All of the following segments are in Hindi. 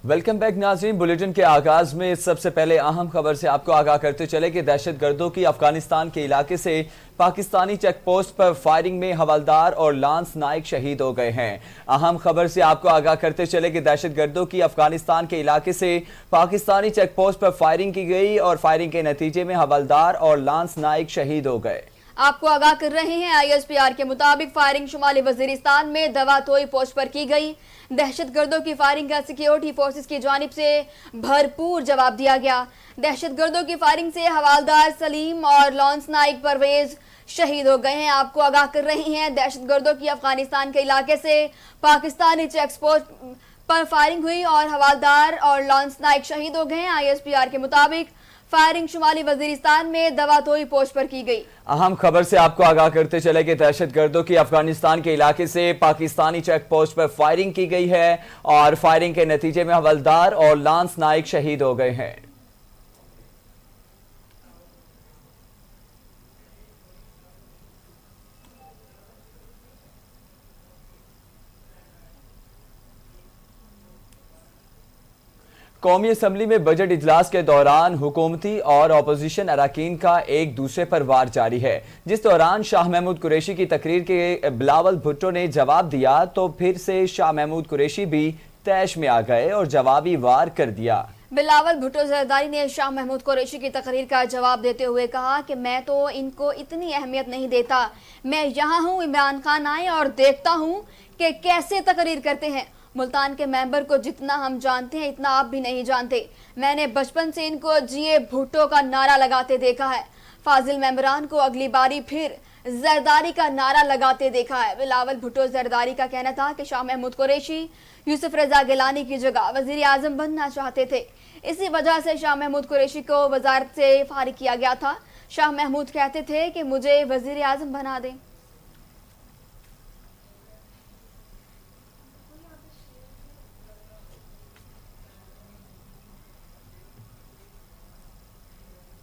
वेलकम बैक नाज़रीन। बुलेटिन के आगाज में सबसे पहले अहम खबर से आपको आगाह करते चले कि दहशतगर्दों की अफगानिस्तान के इलाके से पाकिस्तानी चेक पोस्ट पर फायरिंग में हवलदार और लांस नाइक शहीद हो गए हैं। अहम खबर से आपको आगाह करते चले कि दहशतगर्दों की अफगानिस्तान के इलाके से पाकिस्तानी चेक पोस्ट पर फायरिंग की गई और फायरिंग के नतीजे में हवलदार और लांस नाइक शहीद हो गए। आपको आगाह कर रहे हैं ISPR के मुताबिक फायरिंग शुमाली वजीरिस्तान में दवातोई पोस्ट पर की गई। दहशतगर्दों की फायरिंग का सिक्योरिटी फोर्सेस की जानिब से भरपूर जवाब दिया गया। दहशतगर्दों की फायरिंग से हवालदार सलीम और लॉन्स नाइक परवेज शहीद हो गए हैं। आपको आगाह कर रही हैं दहशतगर्दों की अफगानिस्तान के इलाके से पाकिस्तानी चेक पोस्ट पर फायरिंग हुई और हवालदार और लॉन्स नाइक शहीद हो गए हैं। ISPR के मुताबिक फायरिंग शुमाली वजीरिस्तान में दवातोई पोस्ट पर की गई। अहम खबर से आपको आगाह करते चले कि दहशतगर्दों की अफगानिस्तान के इलाके से पाकिस्तानी चेक पोस्ट पर फायरिंग की गई है और फायरिंग के नतीजे में हवलदार और लांस नाइक शहीद हो गए हैं। कौमी असम्बली में बजट इजलास के दौरान हुकूमती और अपोजिशन अरकान का एक दूसरे पर वार जारी है। जिस दौरान शाह महमूद कुरैशी की तकरीर के बिलावल भुट्टो ने जवाब दिया तो फिर से शाह महमूद कुरैशी भी तैश में आ गए और जवाबी वार कर दिया। बिलावल भुट्टो जरदारी ने शाह महमूद कुरैशी की तकरीर का जवाब देते हुए कहा कि मैं तो इनको इतनी अहमियत नहीं देता, मैं यहाँ हूँ इमरान खान आए और देखता हूँ कि कैसे तकरीर करते हैं। मुल्तान के मेंबर को जितना हम जानते हैं इतना आप भी नहीं जानते। मैंने बचपन से इनको जिए भुट्टो का नारा लगाते देखा है। फाजिल मेंबरान को अगली बारी फिर जरदारी का नारा लगाते देखा है। बिलावल भुट्टो जरदारी का कहना था कि शाह महमूद कुरैशी यूसुफ रजा गिलानी की जगह वजीर आजम बनना चाहते थे। इसी वजह से शाह महमूद कुरैशी को वजारत से फारिग किया गया था। शाह महमूद कहते थे कि मुझे वजीर आजम बना दें।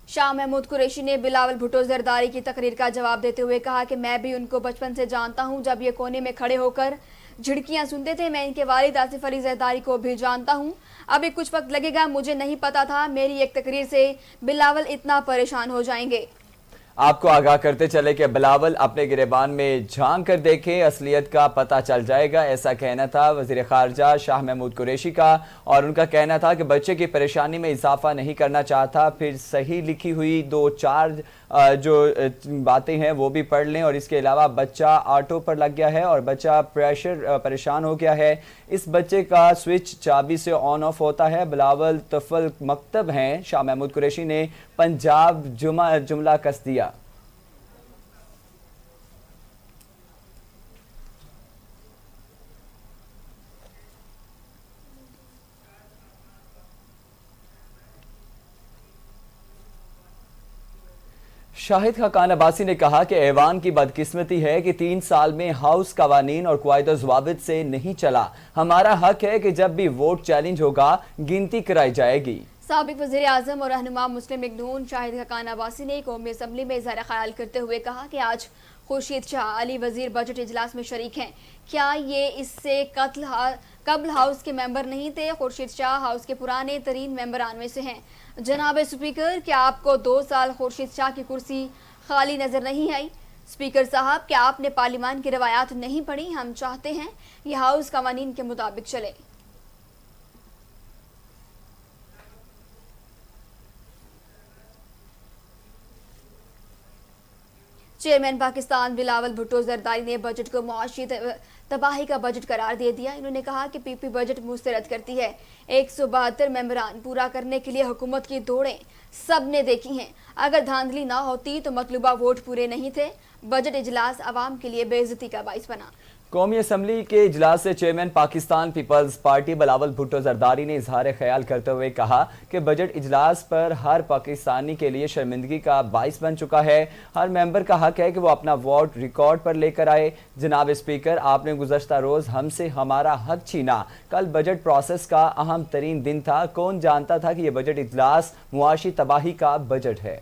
शाह महमूद कुरैशी ने बिलावल भुट्टो जरदारी की तकरीर का जवाब देते हुए कहा कि मैं भी उनको बचपन से जानता हूं। जब ये कोने में खड़े होकर झिड़कियां सुनते थे, मैं इनके वालिद आसिफ अली जरदारी को भी जानता हूं। अभी कुछ वक्त लगेगा, मुझे नहीं पता था मेरी एक तकरीर से बिलावल इतना परेशान हो जाएंगे। आपको आगाह करते चले कि बिलावल अपने गिरेबान में झांक कर देखें, असलियत का पता चल जाएगा। ऐसा कहना था वजीर खारजा शाह महमूद कुरैशी का और उनका कहना था कि बच्चे की परेशानी में इजाफा नहीं करना चाहता। फिर सही लिखी हुई 2-4 जो बातें हैं वो भी पढ़ लें। और इसके अलावा बच्चा ऑटो पर लग गया है और बच्चा परेशान हो गया है। इस बच्चे का स्विच चाबी से ऑन ऑफ होता है। बिलावल तफल मकतब हैं। शाह महमूद कुरैशी ने पंजाब जुमला कस दिया। शाहिद खाकान अब्बासी ने कहा कि ऐवान की बदकिस्मती है कि 3 साल में हाउस कवानीन और कायदे ज़वाबित से नहीं चला। हमारा हक है कि जब भी वोट चैलेंज होगा गिनती कराई जाएगी। साबिक वज़ीर आज़म और रहनुमा मुस्लिम लीग नून शाहिद खाकान अब्बासी ने कौमी असम्बली में इज़हार ख्याल करते हुए कहा कि आज खुर्शीद शाह अली वजीर बजट इजलास में शरीक हैं। क्या ये इससे कबल हाउस के मेंबर नहीं थे? खुर्शीद शाह हाउस के पुराने तरीन मेंबरान में से हैं। जनाब स्पीकर, क्या आपको 2 साल खुर्शीद शाह की कुर्सी खाली नजर नहीं आई? स्पीकर साहब, क्या आपने पार्लियामान की रवायात नहीं पढ़ी? हम चाहते हैं ये हाउस कवानीन के मुताबिक चले। चेयरमैन पाकिस्तान बिलावल भुट्टो जरदारी ने बजट को मुआशी तबाही का बजट करार दे दिया। इन्होंने कहा कि PP बजट मुस्तरद करती है। 172 मेंबरान पूरा करने के लिए हुकूमत की दौड़ें सब ने देखी हैं। अगर धांधली ना होती तो मतलूबा वोट पूरे नहीं थे। बजट इजलास आवाम के लिए बेइज्जती का बाइस बना। कौमी असम्बली के इजलास से चेयरमैन पाकिस्तान पीपल्स पार्टी बिलावल भुट्टो जरदारी ने इजहार ख्याल करते हुए कहा कि बजट इजलास पर हर पाकिस्तानी के लिए शर्मिंदगी का बाइस बन चुका है। हर मेंबर का हक है कि वो अपना वोट रिकॉर्ड पर लेकर आए। जनाब स्पीकर, आपने गुज़श्ता रोज हमसे हमारा हक छीना। कल बजट प्रोसेस का अहम तरीन दिन था। कौन जानता था कि यह बजट इजलास मुआशी तबाही का बजट है।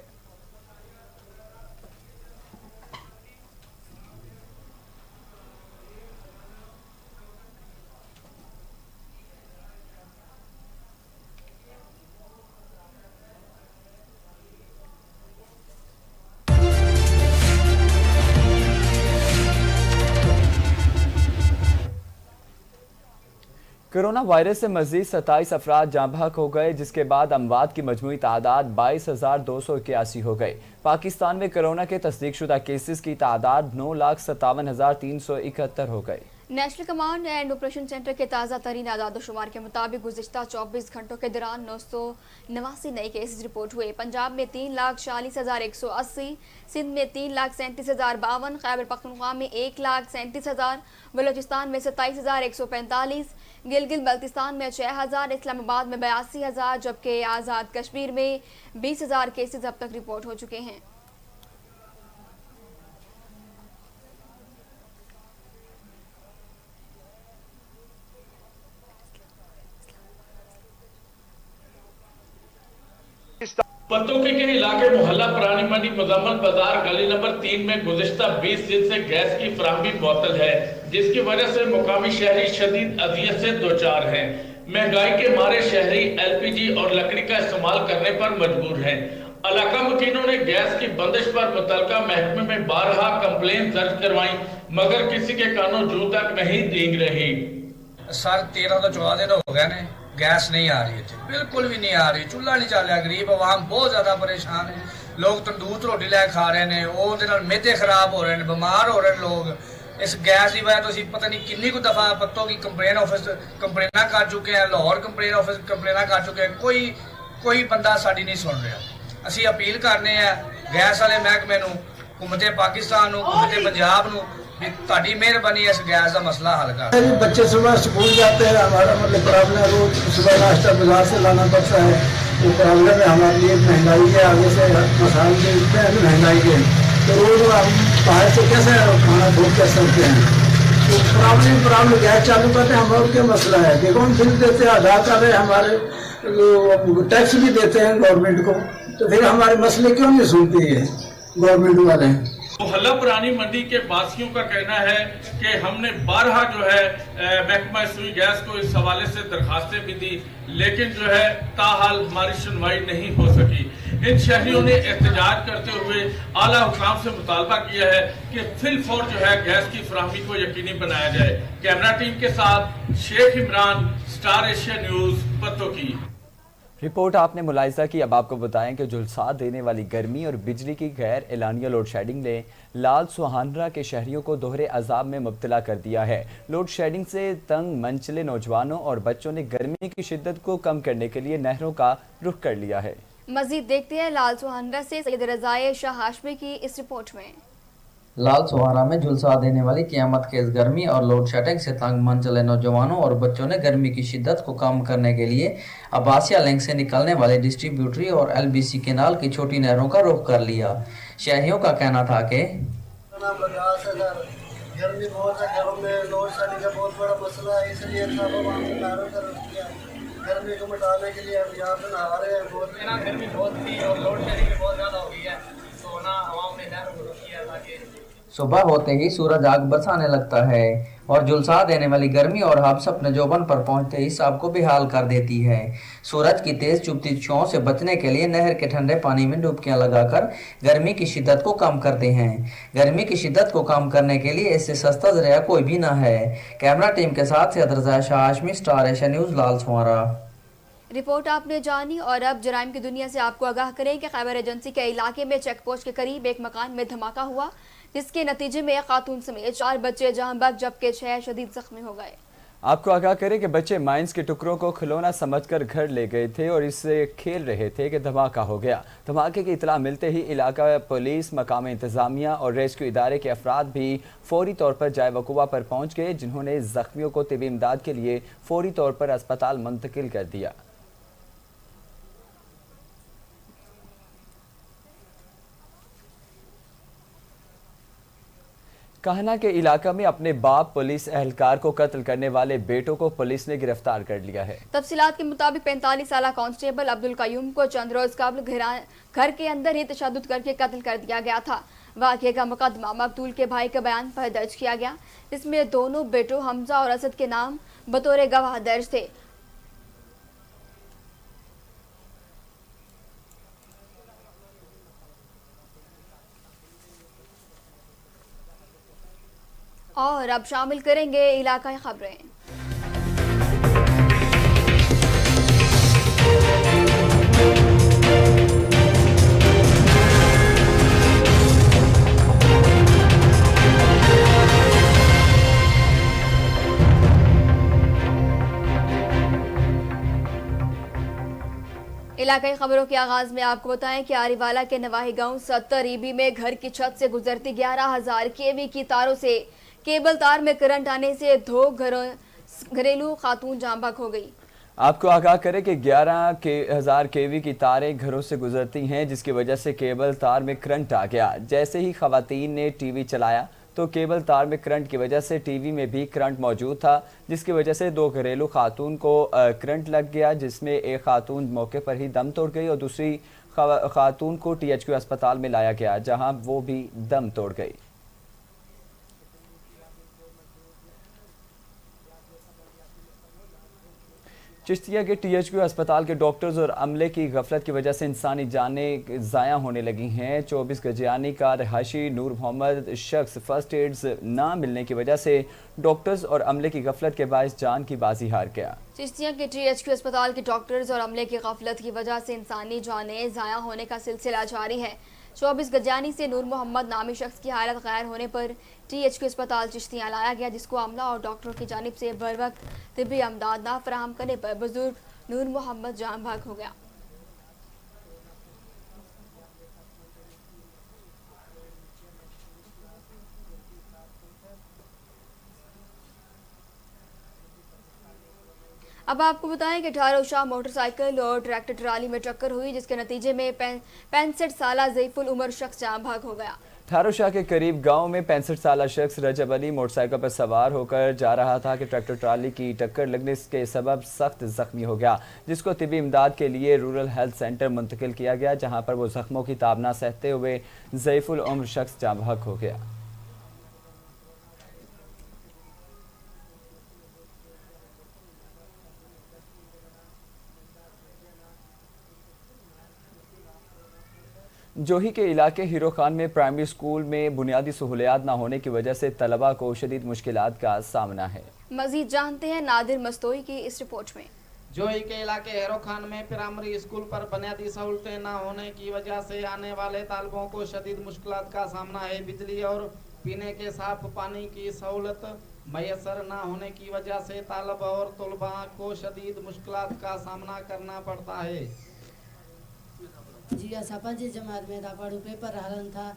कोरोना वायरस से मजीद 27 अफराद जाँ बहक हो गए, जिसके बाद अमवात की मजमूई तादाद 22,281 हो गई। पाकिस्तान में कोरोना के तस्दीकशुदा केसेस की तादाद 9,57,371 हो गई। National command and operation centre के ताज़ा तरीन आदादोशुमार के मुताबिक गुज़िश्ता 24 घंटों के दौरान 989 नए केसेस रिपोर्ट हुए। पंजाब में 3,40,180, सिंध में 3,37,052, खैबर पख्तूनख्वा में 1,37,000, बलोचिस्तान में 27,145, गिलगित बल्तिस्तान में 6,000, इस्लामाबाद में 82,000, जबकि आज़ाद कश्मीर में 20,000 केसेस अब तक रिपोर्ट हो चुके हैं। पत्तोकी के इलाके मोहल्ला पुरानी मंडी मुजम्मल बाजार गली नंबर 3 में गुज़िश्ता 20 दिन से गैस की फराहमी मुअत्तल है, जिसकी वजह से मुकामी शहरी शदीद अजियत से दोचार हैं। महंगाई के मारे शहरी एलपीजी और लकड़ी का इस्तेमाल करने पर मजबूर हैं। इलाका मुकीनों ने गैस की बंदिश पर मुतलका महकमे में बारहा कंप्लेन दर्ज करवाई, मगर किसी के कानों जूं तक नहीं दींग रही। सर 13 तो 14 दिन हो गए ने, गैस नहीं आ रही है, बिल्कुल भी नहीं आ रही, चूल्हा नहीं चल रहा, गरीब आवाम बहुत ज्यादा परेशान है। लोग तंदूर रोटी लै खा रहे हैं, वो मेदे खराब हो रहे हैं, बीमार हो रहे हैं लोग। इस गैस की वजह तो पता नहीं किन्नी को दफा पत्तों की कंप्लेन ऑफिस कंप्लेना कर चुके हैं, लाहौर कंप्लेन ऑफिस कंप्लेना कर चुके हैं, कोई बंदा साड़ी नहीं सुन रहा। असी अपील करने हैं गैस वाले महकमे नूं, हुकूमत पाकिस्तान नूं, हुकूमत पंजाब नूं, ताड़ी मेहरबानी इस गैस का मसला हल कर। बच्चे सुबह स्कूल जाते हैं, हमारा मतलब प्रॉब्लम है, रोज सुबह नाश्ता बाजार से लाना पड़ता है। वो प्रॉब्लम है हमारे लिए, महंगाई के आगे से मसाले के इतने हैं महंगाई के, तो रोज हम बाहर से कैसे खाना भूख कर सकते हैं। तो प्रॉब्लम गैस चालू करते हैं, हमारे क्या मसला है। देखो हम बिल देते हैं, आधार कार्ड है हमारे, टैक्स भी देते हैं गवर्नमेंट को, तो फिर हमारे मसले क्यों नहीं सुनती है गवर्नमेंट वाले। मोहल्ला पुरानी मंडी के वासियों का कहना है कि हमने बारहा महकमा सुई गैस को इस हवाले से दरखास्तें भी दी, लेकिन ताहाल हमारी सुनवाई नहीं हो सकी। इन शहरियों ने एहतजाज करते हुए आला हुकाम से मुतालबा किया है कि फिलफौर गैस की फराहमी को यकीनी बनाया जाए। कैमरा टीम के साथ Sheikh Imran, Star Asia News, Pattoki. Report आपने मुलाहिजा की। अब आपको बताएं कि झुलसा देने वाली गर्मी और बिजली की गैर एलानिया लोड शेडिंग ने लाल सुहानरा के शहरियों को दोहरे अजाब में मुब्तला कर दिया है। लोड शेडिंग से तंग मंचले नौजवानों और बच्चों ने गर्मी की शिद्दत को कम करने के लिए नहरों का रुख कर लिया है। मजीद देखते हैं लाल सुहानरा से सैयद रज़ाए शाह हाशमी की इस रिपोर्ट में। लाल सुहारा में झुलसा देने वाली क़यामत खेज गर्मी और लोड शेडिंग से तंग मन चले नौजवानों और बच्चों ने गर्मी की शिद्दत को कम करने के लिए अब्बासिया लिंक से निकलने वाले डिस्ट्रीब्यूटरी और एलबीसी केनाल की छोटी नहरों का रुख कर लिया। शहरियों का कहना था कि गर्मी बहुत है, घरों में लोड शेडिंग का बहुत बड़ा मसला है, इसलिए गर्मी को मिटाने के लिए हम यहाँ पे नहा रहे हैं। बहुत गर्मी बहुत थी और लोड शेडिंग बहुत ज्यादा हो गई है, तो ना आवाम ने नहरों को रुक किया ताकि सुबह होते ही सूरज आग बरसाने लगता है और झुलसा देने वाली गर्मी और हब्स अपने जोबन पर पहुंचते ही सबको बेहाल कर देती है। सूरज की तेज चुभती छांव से बचने के लिए नहर के ठंडे पानी में डुबकियां लगाकर गर्मी की शिद्दत को कम करते हैं। गर्मी की शिद्दत को कम करने के लिए इससे सस्ता जरिया कोई भी ना है। कैमरा टीम के साथ Syed Raza Shah Hashmi, Star Asia News, Lal Suhara. Report आपने जानी और अब जराइम की दुनिया से आपको आगाह करें कि खैबर एजेंसी के इलाके में चेक पोस्ट के करीब एक मकान में धमाका हुआ, जिसके नतीजे में खातून समेत 4 बच्चे जहां बक जबकि 6 शदीद जख्मी हो गए। आपको आगाह करें कि बच्चे माइंस के टुकड़ों को खिलौना समझकर घर ले गए थे और इससे खेल रहे थे कि धमाका हो गया। धमाके की इतला मिलते ही इलाका पुलिस, मकामी इंतजामिया और रेस्क्यू इदारे के अफराद भी फौरी तौर पर जाए वकूआ पर पहुंच गए, जिन्होंने जख्मियों को तिबी इमदाद के लिए फौरी तौर पर अस्पताल मुंतकिल कर दिया। कहना के इलाका में अपने बाप पुलिस एहलकार को कत्ल करने वाले बेटों को पुलिस ने गिरफ्तार कर लिया है। तफसीलात के मुताबिक 45 साला कांस्टेबल अब्दुल कयूम को चंद रोज कबल घर के अंदर ही तशद्दुद करके कत्ल कर दिया गया था। वाक़े का मुकदमा मकतूल के भाई के बयान पर दर्ज किया गया, जिसमें दोनों बेटों हमजा और असद के नाम बतौर गवाह दर्ज थे। और अब शामिल करेंगे इलाकाई खबरें। इलाकाई खबरों के आगाज में आपको बताएं कि आरीवाला के नवाही गांव 70 ईबी में घर की छत से गुजरती 11,000 केवी की तारों से केबल तार में करंट आने से 2 घरेलू खातून जान बहक हो गई। आपको आगाह करें कि 11,000 केवी की तारें घरों से गुजरती हैं, जिसकी वजह से केबल तार में करंट आ गया। जैसे ही खवातीन ने टीवी चलाया तो केबल तार में करंट की वजह से टीवी में भी करंट मौजूद था, जिसकी वजह से 2 घरेलू खातून को करंट लग गया, जिसमें एक खातून मौके पर ही दम तोड़ गई और दूसरी खातून को THQ अस्पताल में लाया गया, जहां वो भी दम तोड़ गई। चिश्तिया के THQ अस्पताल के डॉक्टर्स और अमले की गफलत की वजह से इंसानी जानें ज़ाया होने लगी हैं। 24 गजियानी का रहायशी नूर मोहम्मद शख्स फर्स्ट एड्स ना मिलने की वजह से डॉक्टर्स और अमले की गफलत के बायस जान की बाजी हार गया। चिश्तिया के THQ अस्पताल के डॉक्टर्स और अमले की गफलत की वजह से इंसानी जानें ज़ाया होने का सिलसिला जारी है। 24 गजियानी से नूर मोहम्मद नामी शख्स की हालत गैर होने पर THQ अस्पताल चिश्तियाँ लाया गया, जिसको अमला और डॉक्टरों की जानिब से बर वक्त तिब्बी अमदाद ना फराहम करने पर बुजुर्ग नूर मोहम्मद जान बहक हो गया। अब आपको बताएं कि 18 शाह मोटरसाइकिल और ट्रैक्टर ट्राली में टक्कर हुई, जिसके नतीजे में 65 साला ज़ईफुल उमर शख्स जान बहक हो गया। थारो शाह के करीब गांव में 65 साला शख्स रजब अली मोटरसाइकिल पर सवार होकर जा रहा था कि ट्रैक्टर ट्राली की टक्कर लगने के सबब सख्त जख्मी हो गया, जिसको तिब्बी इमदाद के लिए रूरल हेल्थ सेंटर मुंतकिल किया गया, जहां पर वो जख्मों की ताबना सहते हुए ज़ईफुल उम्र शख्स जान बहक हो गया। जोही के इलाके हीरो खान में प्राइमरी स्कूल में बुनियादी सहूलियात न होने की वजह से तलबा को शदीद मुश्किलात का सामना है। मजीद जानते हैं नादिर मस्तोई की इस रिपोर्ट में। जोही के इलाके हीरो खान में प्राइमरी स्कूल पर बुनियादी सहूलतें न होने की वजह से आने वाले तालिबों को शदीद मुश्किलात का सामना है। बिजली और पीने के साफ पानी की सहूलत मैसर न होने की वजह से तालब और तलबा को शदीद मुश्किलात का सामना करना पड़ता है। जी असा 5 जमात में था पढ़ू पेपर हलन था।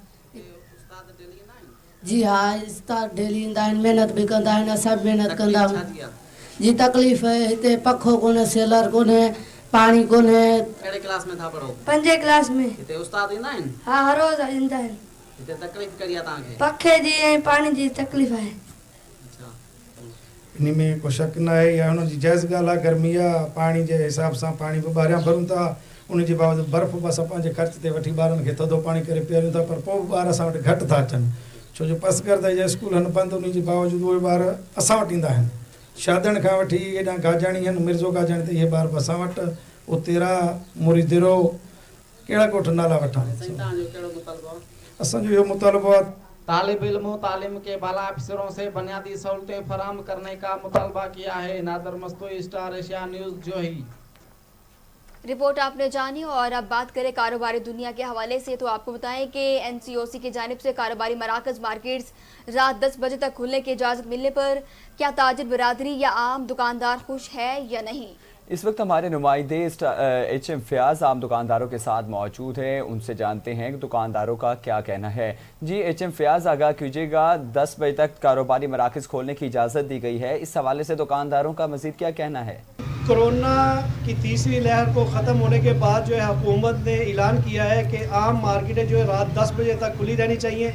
जी हाँ, उस्ताद डेली इंदा मेहनत भी कंदा है, सब मेहनत कंदा जी। तकलीफ़ है हिते पखो कोने, सेलर कोने, पानी कोने। केड़े क्लास में था पढ़ो? 5 क्लास में। हिते उस्ताद इंदा है? हाँ, हर रोज इंदा है। हिते तकलीफ़ करिया ताके? पखे जी ऐं पानी जी तकलीफ़ है। अच्छा, इन में को शक न है या उन जी जायज़ ॻाल्हि आहे। गर्मी आहे, पाणी जे हिसाब सां पाणी बि ॿाहिरियां भरूं था, उन जे बावजूद बर्फ़ बि असां पंहिंजे ख़र्च ते वठी ॿारनि खे थधो पाणी करे पीआरियूं था, पर पोइ ॿार असां वटि घटि था अचनि, छो जो पसकर जा स्कूल आहिनि बंदि, उन जे बावजूद उहे ॿार असां वटि ईंदा आहिनि। शादियुनि खां वठी हेॾां गाजाणी आहिनि, मिर्ज़ो गाजाणी ते इहे ॿार बि असां वटि, उतेरा मुरीदिरो कहिड़ा कोठ नाला वठां। असांजो इहो मुतालबो आहे तालिब इल्म तालीम के बाला अफसरों से बुनियादी सहूलतें फराहम करने का मुतालबा किया है। Nadir Mastoi, Star Asia News, Johi. Report आपने जानी। और अब बात करें कारोबारी दुनिया के हवाले से, तो आपको बताएं कि NCOC की जानिब से कारोबारी मराकज़ मार्केट्स रात 10 बजे तक खुलने की इजाज़त मिलने पर क्या ताजिर बिरादरी या आम दुकानदार खुश है या नहीं? इस वक्त हमारे नुमाइंदे HM फयाज आम दुकानदारों के साथ मौजूद हैं, उनसे जानते हैं कि दुकानदारों का क्या कहना है। जी HM फयाज, आगाह कीजिएगा, 10 बजे तक कारोबारी मराकज़ खोलने की इजाज़त दी गई है, इस हवाले से दुकानदारों का मज़ीद क्या कहना है? कोरोना की तीसरी लहर को ख़त्म होने के बाद जो है हुकूमत ने ऐलान किया है कि आम मार्केटें जो है रात 10 बजे तक खुली रहनी चाहिए।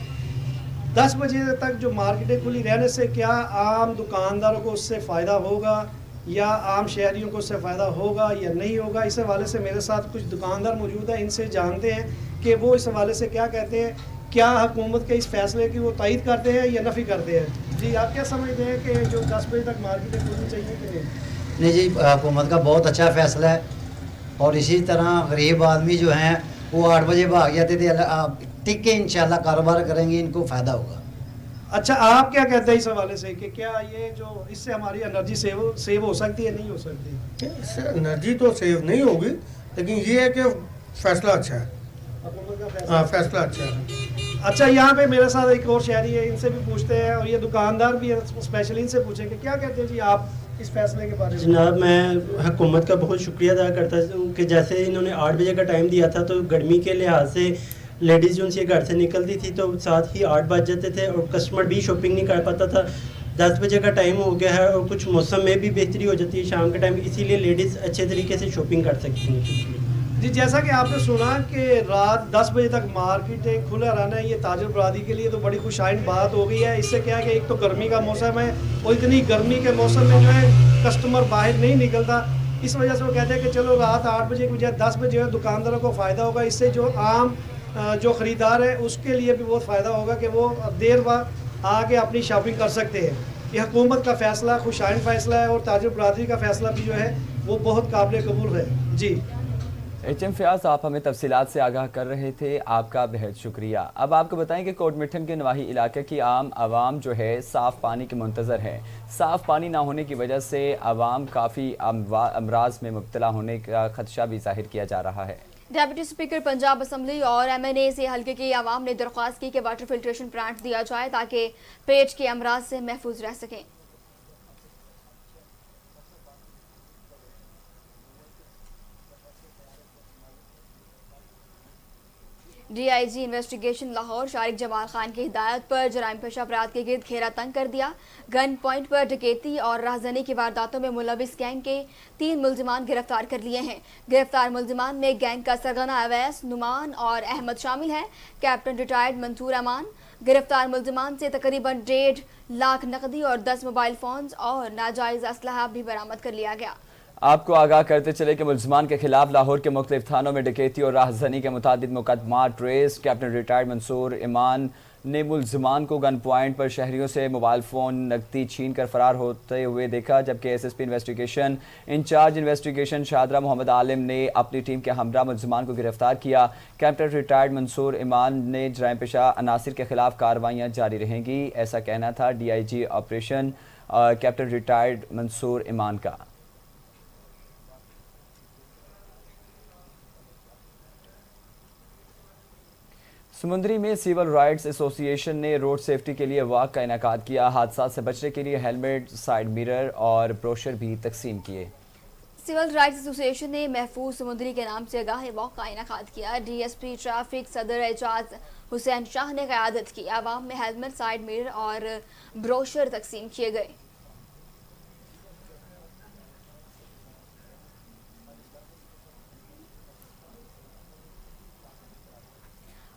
10 बजे तक जो मार्केटें खुली रहने से क्या आम दुकानदारों को उससे फ़ायदा होगा या आम शहरियों को उससे फ़ायदा होगा या नहीं होगा, इस हवाले से मेरे साथ कुछ दुकानदार मौजूद हैं, इनसे जानते हैं कि वो इस हवाले से क्या कहते हैं। क्या हुकूमत के इस फैसले की वो तायद करते हैं या नफ़ी करते हैं? जी, आप क्या समझते हैं कि जो 10 बजे तक मार्केटें खुलनी चाहिए कि नहीं? नहीं जी, हुकूमत का बहुत अच्छा फ़ैसला है, और इसी तरह गरीब आदमी जो हैं वो 8 बजे भाग जाते थे, टिक के इंशाल्लाह कारोबार करेंगे, इनको फ़ायदा होगा। अच्छा, आप क्या कहते हैं इस हवाले से कि क्या ये जो इससे हमारी एनर्जी सेव हो सकती है, नहीं हो सकती? इससे एनर्जी तो सेव नहीं होगी, लेकिन ये है कि फ़ैसला अच्छा है। फैसला अच्छा है। अच्छा, यहाँ पे मेरे साथ एक और शहरी है, इनसे भी पूछते हैं, और ये दुकानदार भी है, स्पेशली इनसे पूछेंगे क्या कहते हैं जी आप इस फैसले के बारे में? जनाब, मैं हुकूमत का बहुत शुक्रिया अदा करता हूँ कि जैसे इन्होंने 8 बजे का टाइम दिया था, तो गर्मी के लिहाज से लेडीज़ जो उनसे घर से निकलती थी तो साथ ही 8 बज जाते थे और कस्टमर भी शॉपिंग नहीं कर पाता था। 10 बजे का टाइम हो गया है और कुछ मौसम में भी बेहतरी हो जाती है शाम के टाइम, इसीलिए लेडीज़ अच्छे तरीके से शॉपिंग कर सकती हैं। जी, जैसा कि आपने सुना कि रात 10 बजे तक मार्केटें खुला रहना है, ये ताजर बरादरी के लिए तो बड़ी खुशाइन बात हो गई है। इससे क्या है कि एक तो गर्मी का मौसम है और इतनी गर्मी के मौसम में जो है कस्टमर बाहर नहीं निकलता, इस वजह से वो कहते हैं कि चलो रात 8 बजे की बजाय 10 बजे जो है दुकानदारों को फ़ायदा होगा। इससे जो आम जो ख़रीदार है उसके लिए भी बहुत फ़ायदा होगा कि वो देर बाद आके अपनी शॉपिंग कर सकते हैं। ये हुकूमत का फ़ैसला खुशाइन फ़ैसला है और ताजर बरादरी का फ़ैसला भी जो है वो बहुत काबिल कबूल है। जी HM फयाज, आप हमें तफसीलात से आगाह कर रहे थे, आपका बेहद शुक्रिया। अब आपको बताएं कि कोटमिठन के नवाही इलाके की आवाम जो है साफ़ पानी के मुंतज़र है। साफ़ पानी ना होने की वजह से आवाम काफ़ी अमराज में मुब्तला होने का खदशा भी जाहिर किया जा रहा है। डेप्यूटी स्पीकर पंजाब असम्बली और MNA से हल्के की आवाम ने दरख्वास्त की कि वाटर फिल्ट्रेशन प्लांट दिया जाए ताकि पेट के अमराज से महफूज रह सकें। DIG इन्वेस्टिगेशन लाहौर शारिक जमाल खान की हिदायत पर जराइम पेशा अपराध के गिर्द घेरा तंग कर दिया। गन पॉइंट पर डकैती और राहजनी की वारदातों में मुलविस गैंग के 3 मुल्जिमान गिरफ्तार कर लिए हैं। गिरफ्तार मुल्जिमान में गैंग का सरगना अवैस, नुमान और अहमद शामिल है। कैप्टन रिटायर्ड मंसूर अमान। गिरफ्तार मुल्जिमान से तकरीबन 1.5 लाख नकदी और 10 मोबाइल फोन्स और नाजायज असलहा भी बरामद कर लिया गया। आपको आगाह करते चले कि मुल्ज़मान के खिलाफ लाहौर के मुख्तलिफ थानों में डकैती और राहज़नी के मुतादिद मुकदमात रेस। कैप्टन रिटायर्ड मंसूर ईमान ने मुल्ज़मान को गन पॉइंट पर शहरियों से मोबाइल फ़ोन नकदी छीन कर फरार होते हुए देखा, जबकि SSP investigation in charge investigation Shahdara Mohammad Alim ने अपनी टीम के हमरा मुल्ज़मान को गिरफ्तार किया। कैप्टन रिटायर्ड मंसूर ईमान ने जराइम पेशा अनासिर के खिलाफ कार्रवाइयाँ जारी रहेंगी, ऐसा कहना था DIG operation captain retired Mansoor Iman का। समुंदरी में सिविल राइट्स एसोसिएशन ने रोड सेफ्टी के लिए वॉक का इनेकाद किया। हादसा से बचने के लिए हेलमेट, साइड मिरर और ब्रोशर भी तकसीम किए। सिविल राइट्स एसोसिएशन ने महफूज समुंदरी के नाम से आगाही वॉक का इनेकाद किया। DSP ट्रैफिक सदर एजाज हुसैन शाह ने क़यादत की। आवाम में हेलमेट, साइड मिरर और ब्रोशर तकसीम किए गए।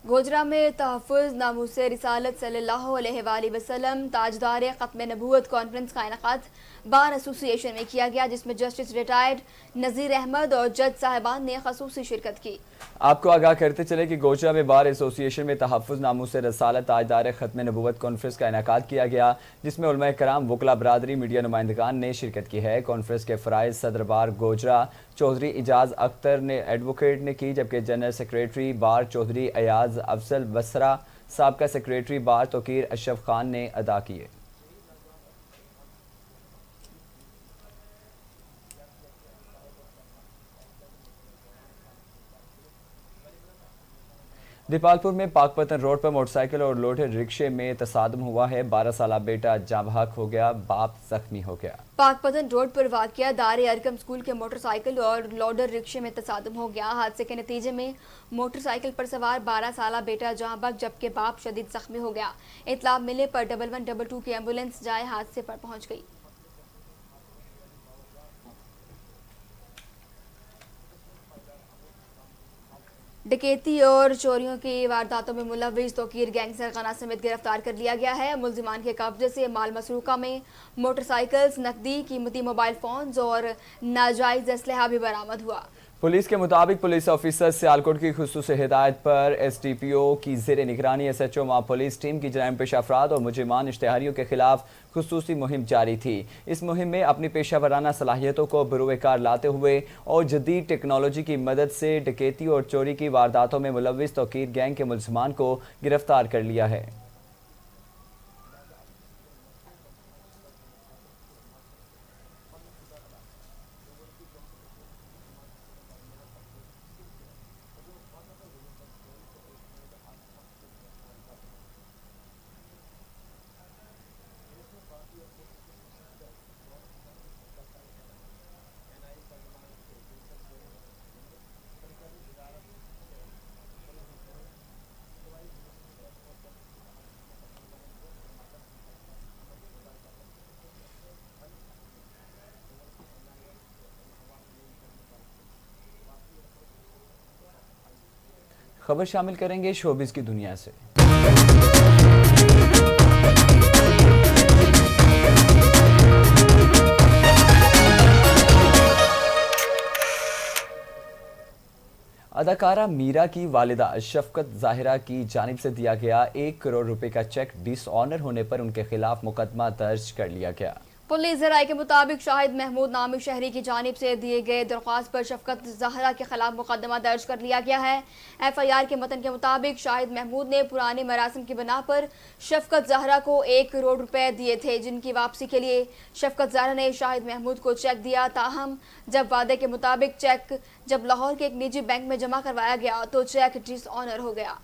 गोजरा में तहफ़्फ़ुज़ नामूस रिसालत सल्लल्लाहु अलैहि वसल्लम ताजदार ख़त्म नबूवत कॉन्फ्रेंस का इनेकाद बार एसोसिएशन में किया गया, जिसमें जस्टिस रिटायर्ड नज़ीर अहमद और जज साहिबान ने ख़ुसूसी शिरकत की। आपको आगाह करते चले कि गोजरा में बार एसोसिएशन में तहफ़्फ़ुज़ नामूस रसालत ताजदार ख़त्म नबूवत कॉन्फ्रेंस का इनेकाद किया गया, जिसमें उलमा कराम, वकला बरादरी, मीडिया नुमाइंदगान ने शिरकत की है। कॉन्फ्रेंस के फ़राइज़ सदर बार गोजरा चौधरी इजाज़ अख्तर ने एडवोकेट ने की, जबकि जनरल सेक्रेटरी बार चौधरी अयाज अफजल बसरा, साबका सेक्रेटरी बार तोकीर अशरफ खान ने अदा किए। दीपालपुर में पाकपतन रोड पर मोटरसाइकिल और लोडेड रिक्शे में तसादम हुआ है। 12 साला बेटा जाँबहक हो गया, बाप जख्मी हो गया। पाकपतन रोड पर वाक़िया दारे अरकम स्कूल के मोटरसाइकिल और लोडर रिक्शे में तसादम हो गया। हादसे के नतीजे में मोटरसाइकिल पर सवार 12 साला बेटा जाँबहक जबकि बाप शदीद जख्मी हो गया। इतला मिलने पर 1122 की एम्बुलेंस जाए हादसे पर पहुँच गई। डकैती और चोरियों की वारदातों में मुलविस तोकीर गैंग सरगना समेत गिरफ्तार कर लिया गया है। मुल्जिमान के कब्जे से माल मसरूका में मोटरसाइकिल्स, नकदी, कीमती मोबाइल फोन्स और नाजायज असलहा भी बरामद हुआ। पुलिस के मुताबिक पुलिस ऑफिसर सियालकोट की खुसूसी हिदायत पर STPO की ज़ेर निगरानी SHO मां पुलिस टीम की जराइम पेशा अफराद और मुजरिमान इश्तेहारियों के खिलाफ खुसूसी मुहिम जारी थी। इस मुहिम में अपनी पेशा वराना सलाहियतों को बरूए कार लाते हुए और जदीद टेक्नोलॉजी की मदद से डकैती और चोरी की वारदातों में मुलविस तोकीर गैंग के मुल्जिमान को गिरफ्तार कर लिया है। खबर शामिल करेंगे शोबिस की दुनिया से। अदाकारा मीरा की वालिदा शफकत ज़ाहिरा की जानिब से दिया गया 1 करोड़ रुपए का चेक डिसऑनर होने पर उनके खिलाफ मुकदमा दर्ज कर लिया गया। पुलिस ज़राए के मुताबिक शाहिद महमूद नामी शहरी की जानिब से दिए गए दरख्वास्त पर शफकत ज़हरा के खिलाफ मुकदमा दर्ज कर लिया गया है। FIR के मतन के मुताबिक शाहिद महमूद ने पुराने मरासिम की बिना पर शफकत ज़हरा को 1 करोड़ रुपए दिए थे, जिनकी वापसी के लिए शफकत ज़हरा ने शाहिद महमूद को चेक दिया। ताहम जब वादे के मुताबिक चेक जब लाहौर के एक निजी बैंक में जमा करवाया गया तो चेक डिसऑनर हो गया।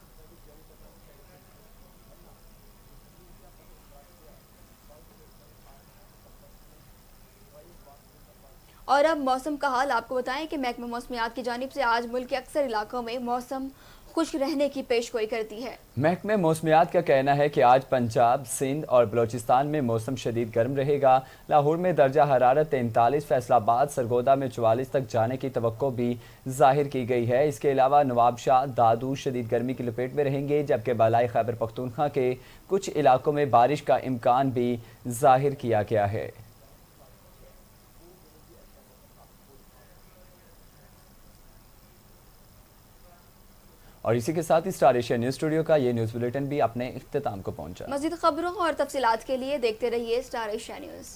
और अब मौसम का हाल आपको बताएं कि महकमा मौसमियात की जानिब से आज मुल्क के अक्सर इलाकों में मौसम खुश्क रहने की पेशगोई करती है। महकमे मौसमियात का कहना है कि आज पंजाब, सिंध और बलोचिस्तान में मौसम शदीद गर्म रहेगा। लाहौर में दर्जा हरारत 43, फैसलाबाद, सरगोदा में 44 तक जाने की तवक्को भी जाहिर की गई है। इसके अलावा नवाबशाह, दादू शदीद गर्मी की लपेट में रहेंगे, जबकि बालाई खैबर पख्तूनख्वा के कुछ इलाकों में बारिश का इम्कान भी जाहिर किया गया है। और इसी के साथ ही स्टार एशिया न्यूज़ स्टूडियो का ये न्यूज़ बुलेटिन भी अपने इख्तिताम को पहुंचा। मज़ीद खबरों और तफसीलात के लिए देखते रहिए स्टार एशिया न्यूज़।